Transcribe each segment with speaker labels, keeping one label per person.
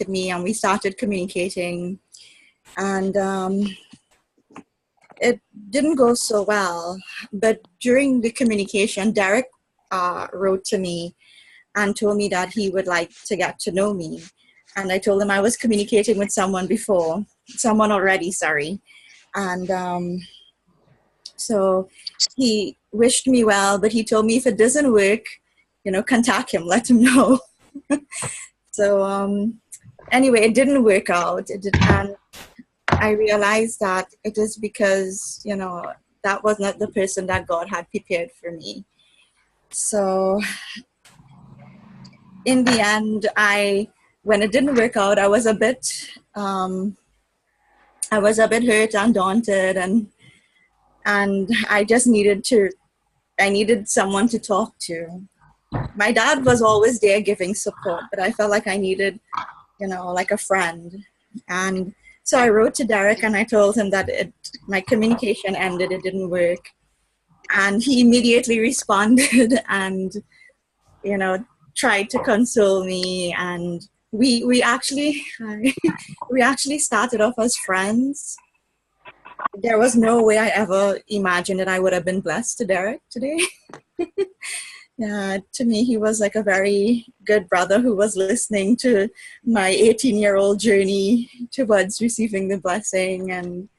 Speaker 1: contacted me and we started communicating. And it didn't go so well. But during the communication, Derick wrote to me and told me that he would like to get to know me. And I told him I was communicating with someone already, sorry. And so he wished me well, but he told me if it doesn't work, contact him, let him know. So anyway, it didn't work out. And I realized that it is because, that was not the person that God had prepared for me. So in the end, when it didn't work out, I was a bit hurt and daunted, and I just needed someone to talk to. My dad was always there giving support, but I felt like I needed, like a friend. And so I wrote to Derick and I told him that my communication ended, it didn't work. And he immediately responded and, tried to console me. And we actually started off as friends. There was no way I ever imagined that I would have been blessed to Derick today. Yeah, to me, he was like a very good brother who was listening to my 18-year-old journey towards receiving the blessing and,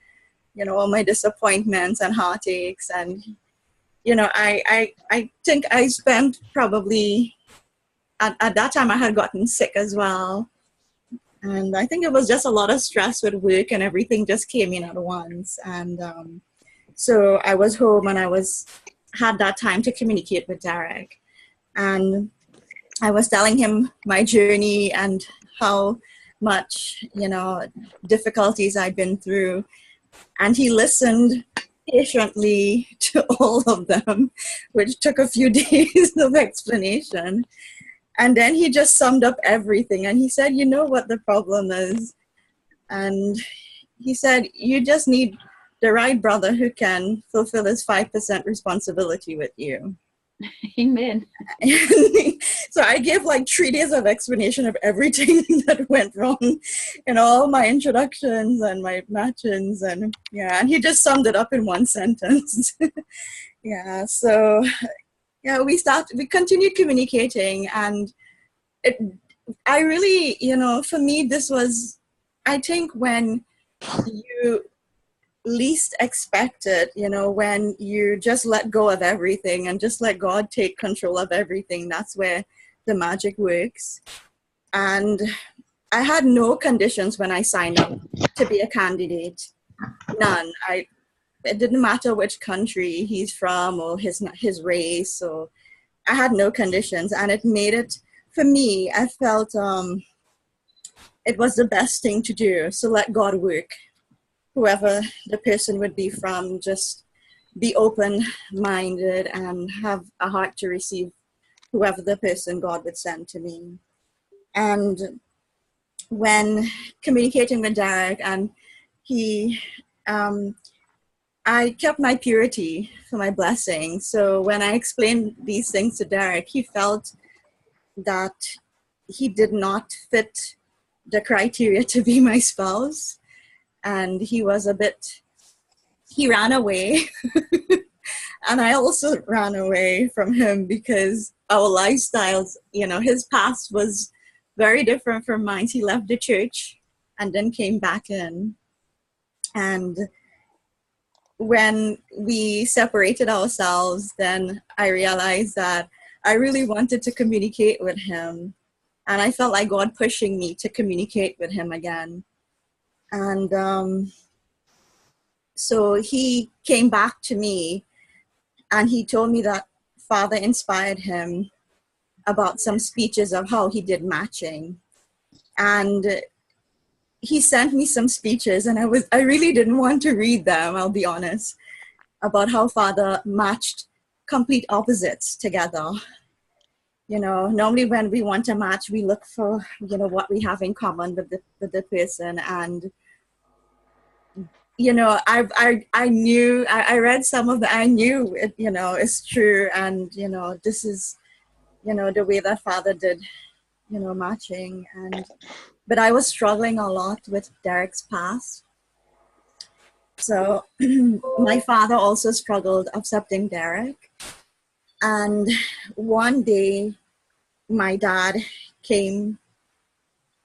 Speaker 1: all my disappointments and heartaches. And, I think I spent probably, at that time I had gotten sick as well. And I think it was just a lot of stress with work and everything just came in at once. And so I was home and had that time to communicate with Derick. And I was telling him my journey and how much, difficulties I've been through. And he listened patiently to all of them, which took a few days of explanation. And then he just summed up everything. And he said, you know what the problem is? And he said, you just need the right brother who can fulfill his 5% responsibility with you.
Speaker 2: Amen.
Speaker 1: So I gave like 3 days of explanation of everything that went wrong in all my introductions and my matchings, and he just summed it up in one sentence. So we continued communicating, and I really, for me, this was, I think, when you least expect it, when you just let go of everything and just let God take control of everything, that's where the magic works. And I had no conditions when I signed up to be a candidate. None. It didn't matter which country he's from or his race. So I had no conditions, and it made it, for me, I felt it was the best thing to do. So let God work. Whoever the person would be from, just be open-minded and have a heart to receive whoever the person God would send to me. And when communicating with Derick, and I kept my purity for my blessing. So when I explained these things to Derick, he felt that he did not fit the criteria to be my spouse. And he ran away. And I also ran away from him because our lifestyles, his past was very different from mine. He left the church and then came back in. And when we separated ourselves, then I realized that I really wanted to communicate with him. And I felt like God pushing me to communicate with him again. And so he came back to me and he told me that Father inspired him about some speeches of how he did matching. And he sent me some speeches, and I really didn't want to read them, I'll be honest, about how Father matched complete opposites together. Normally when we want to match, we look for, what we have in common with the person. And I knew, I read some of I knew it, it's true. And, this is, the way that Father did, matching. And But I was struggling a lot with Derick's past. So my father also struggled accepting Derick. And one day, my dad came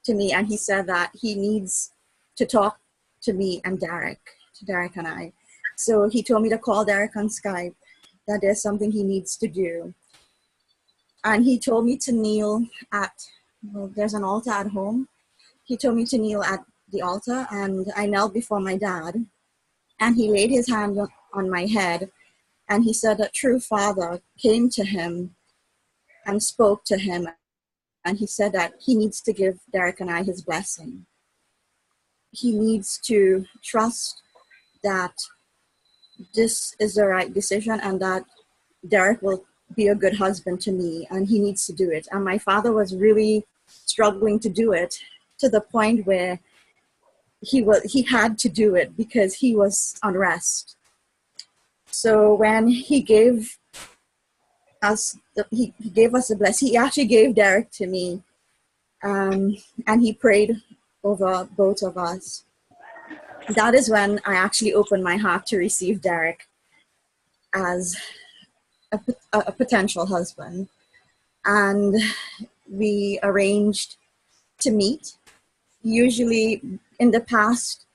Speaker 1: to me and he said that he needs to talk to me and to Derick and I. So he told me to call Derick on Skype, that there's something he needs to do. And he told me to kneel at, well, there's an altar at home. He told me to kneel at the altar, and I knelt before my dad. And he laid his hand on my head, and he said that true father came to him and spoke to him, and he said that he needs to give Derick and I his blessing. He needs to trust that this is the right decision and that Derick will be a good husband to me, and he needs to do it. And my father was really struggling to do it, to the point where he had to do it because he was unrest. So when he gave us he gave us the blessing, he actually gave Derick to me, and he prayed over both of us. That is when I actually opened my heart to receive Derick as a potential husband. And we arranged to meet. Usually in the past,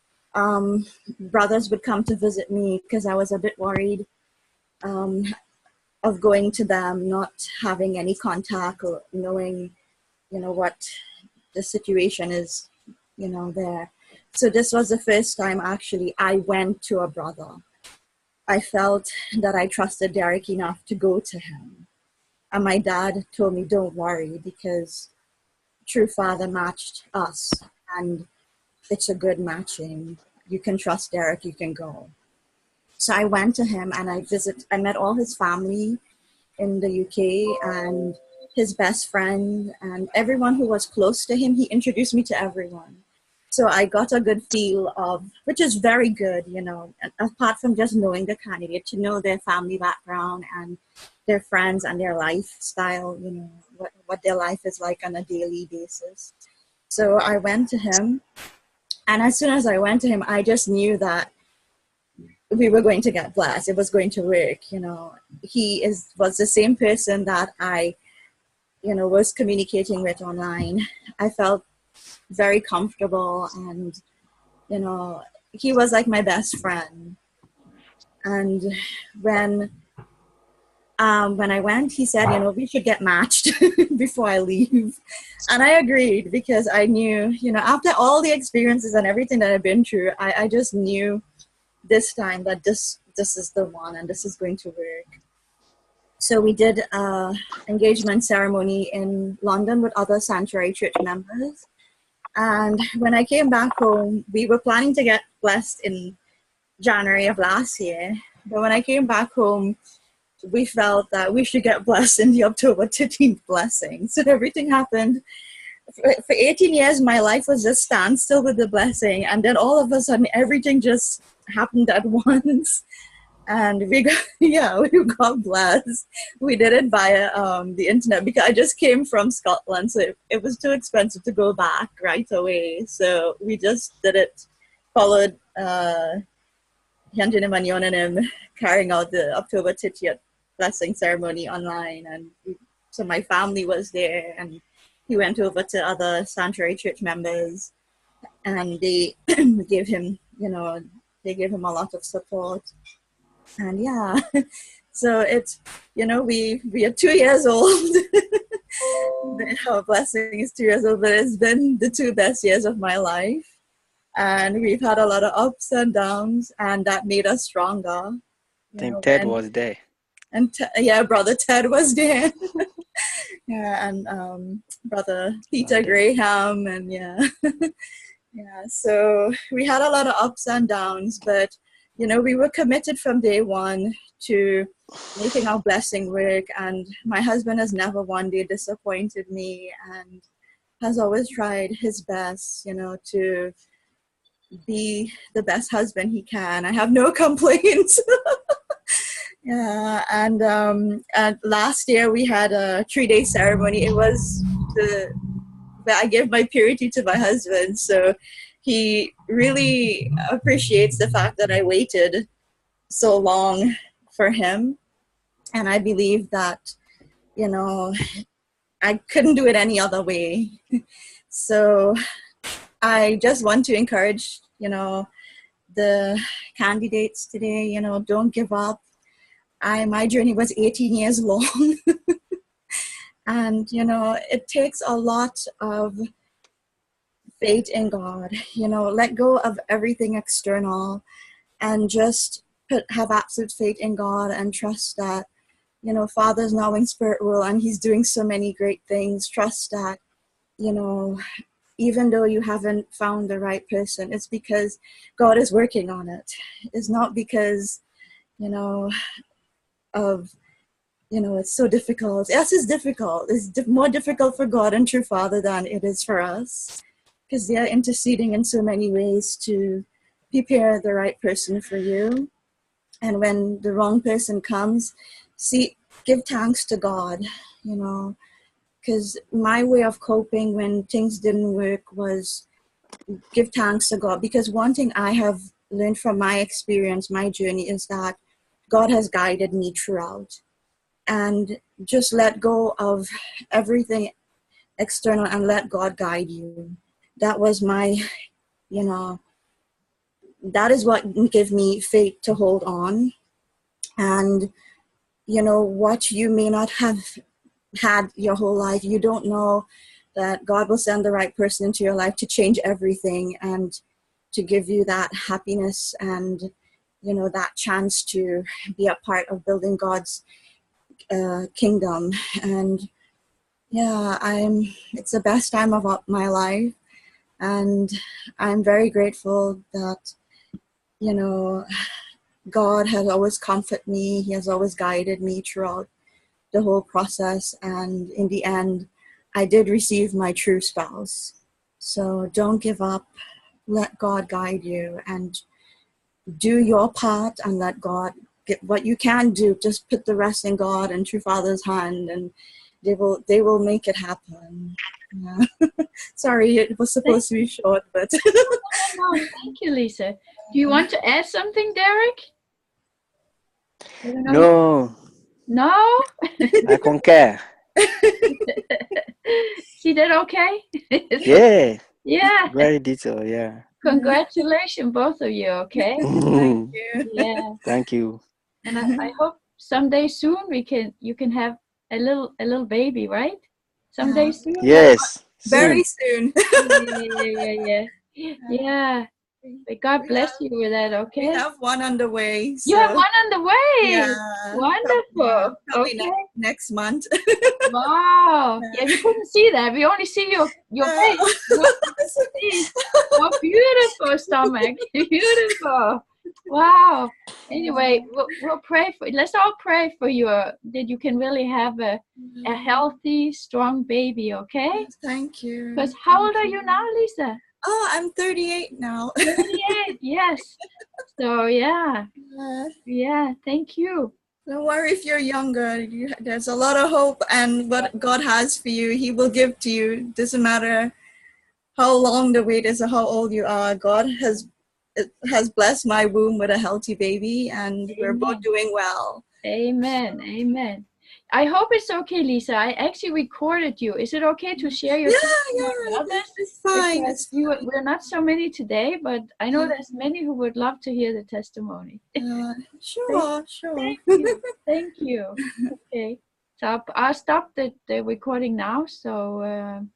Speaker 1: brothers would come to visit me because I was a bit worried of going to them, not having any contact or knowing, what the situation is, there. So this was the first time actually I went to a brother. I felt that I trusted Derick enough to go to him. And my dad told me, don't worry, because true father matched us and it's a good matching. You can trust Derick, you can go. So I went to him and I met all his family in the UK and his best friend and everyone who was close to him. He introduced me to everyone. So I got a good feel of, which is very good, apart from just knowing the candidate, to know their family background and their friends and their lifestyle, what their life is like on a daily basis. So I went to him, and as soon as I went to him, I just knew that we were going to get blessed. It was going to work, He was the same person that I, was communicating with online. I felt very comfortable, and he was like my best friend. And when I went, he said, we should get matched before I leave. And I agreed because I knew, after all the experiences and everything that I've been through, I just knew this time that this is the one and this is going to work. So we did an engagement ceremony in London with other Sanctuary Church members. And when I came back home, we were planning to get blessed in January of last year. But when I came back home, we felt that we should get blessed in the October 13th blessing. So everything happened. For 18 years, my life was just standstill with the blessing. And then all of a sudden, everything just happened at once. And we got blessed. We did it via the internet because I just came from Scotland, so it was too expensive to go back right away. So we just did it, followed Hyunjin and Manyonanim carrying out the October 30th blessing ceremony online. And so my family was there, and he went over to other Sanctuary Church members, and they gave him, they gave him a lot of support. And so it's, we are 2 years old. Our blessing is 2 years old, but it's been the 2 best years of my life. And we've had a lot of ups and downs, and that made us stronger.
Speaker 2: I think Ted was there.
Speaker 1: And Brother Ted was there. And Brother Peter Graham, and so we had a lot of ups and downs, but we were committed from day one to making our blessing work, and my husband has never one day disappointed me and has always tried his best, to be the best husband he can. I have no complaints. And last year we had a 3-day ceremony. It was but I give my purity to my husband. So he really appreciates the fact that I waited so long for him. And I believe that, you know, I couldn't do it any other way. So I just want to encourage, the candidates today, don't give up. My journey was 18 years long. And, it takes a lot of faith in God, let go of everything external and just have absolute faith in God and trust that, Father's now in spirit world and he's doing so many great things. Trust that, even though you haven't found the right person, it's because God is working on it. It's not because, of, it's so difficult. Yes, it's difficult. It's more difficult for God and true Father than it is for us, because they're interceding in so many ways to prepare the right person for you. And when the wrong person comes, give thanks to God, because my way of coping when things didn't work was give thanks to God. Because one thing I have learned from my experience, my journey, is that God has guided me throughout. And just let go of everything external and let God guide you. That was my, that is what gave me faith to hold on. And, what you may not have had your whole life, you don't know that God will send the right person into your life to change everything and to give you that happiness and, that chance to be a part of building God's kingdom. And yeah, it's the best time of my life. And I'm very grateful that, God has always comforted me. He has always guided me throughout the whole process. And in the end, I did receive my true spouse. So don't give up. Let God guide you and do your part and let God get what you can do. Just put the rest in God and true Father's hand, and they will make it happen. Yeah. Sorry, it was supposed to be short, but
Speaker 3: no, thank you, Lisa. Do you want to add something, Derick?
Speaker 2: No.
Speaker 3: No?
Speaker 2: I concur.
Speaker 3: See that okay?
Speaker 2: Yeah.
Speaker 3: Yeah.
Speaker 2: Very detailed, yeah.
Speaker 3: Congratulations, both of you, okay?
Speaker 1: Thank you.
Speaker 3: Yeah.
Speaker 2: Thank you.
Speaker 3: And I hope someday soon you can have a little baby, right? Someday soon?
Speaker 2: Yes.
Speaker 1: Very soon.
Speaker 3: Yeah. But God bless you with that, okay?
Speaker 1: We have one on the way. So.
Speaker 3: You have one on the way.
Speaker 1: Yeah.
Speaker 3: Wonderful.
Speaker 1: Probably
Speaker 3: okay.
Speaker 1: Next month.
Speaker 3: Wow. Yeah, we couldn't see that. We only see your face. Oh, beautiful stomach. Beautiful. Wow. Anyway, we'll pray for. Let's all pray for you that you can really have a healthy, strong baby. Okay.
Speaker 1: Thank you.
Speaker 3: Because how old are you now, Lisa?
Speaker 1: Oh, I'm 38 now.
Speaker 3: 38. Yes. So yeah. Yeah. Thank you.
Speaker 1: Don't worry if you're younger. There's a lot of hope, and what God has for you, He will give to you. Doesn't matter how long the wait is or how old you are. God has blessed my womb with a healthy baby, and Amen. We're both doing well.
Speaker 3: Amen. Amen. I hope it's okay, Lisa. I actually recorded you. Is it okay to share your testimony with others?
Speaker 1: It's fine.
Speaker 3: We're not so many today, but I know there's many who would love to hear the testimony.
Speaker 1: Sure.
Speaker 3: Thank you. Okay. So I'll stop the recording now. So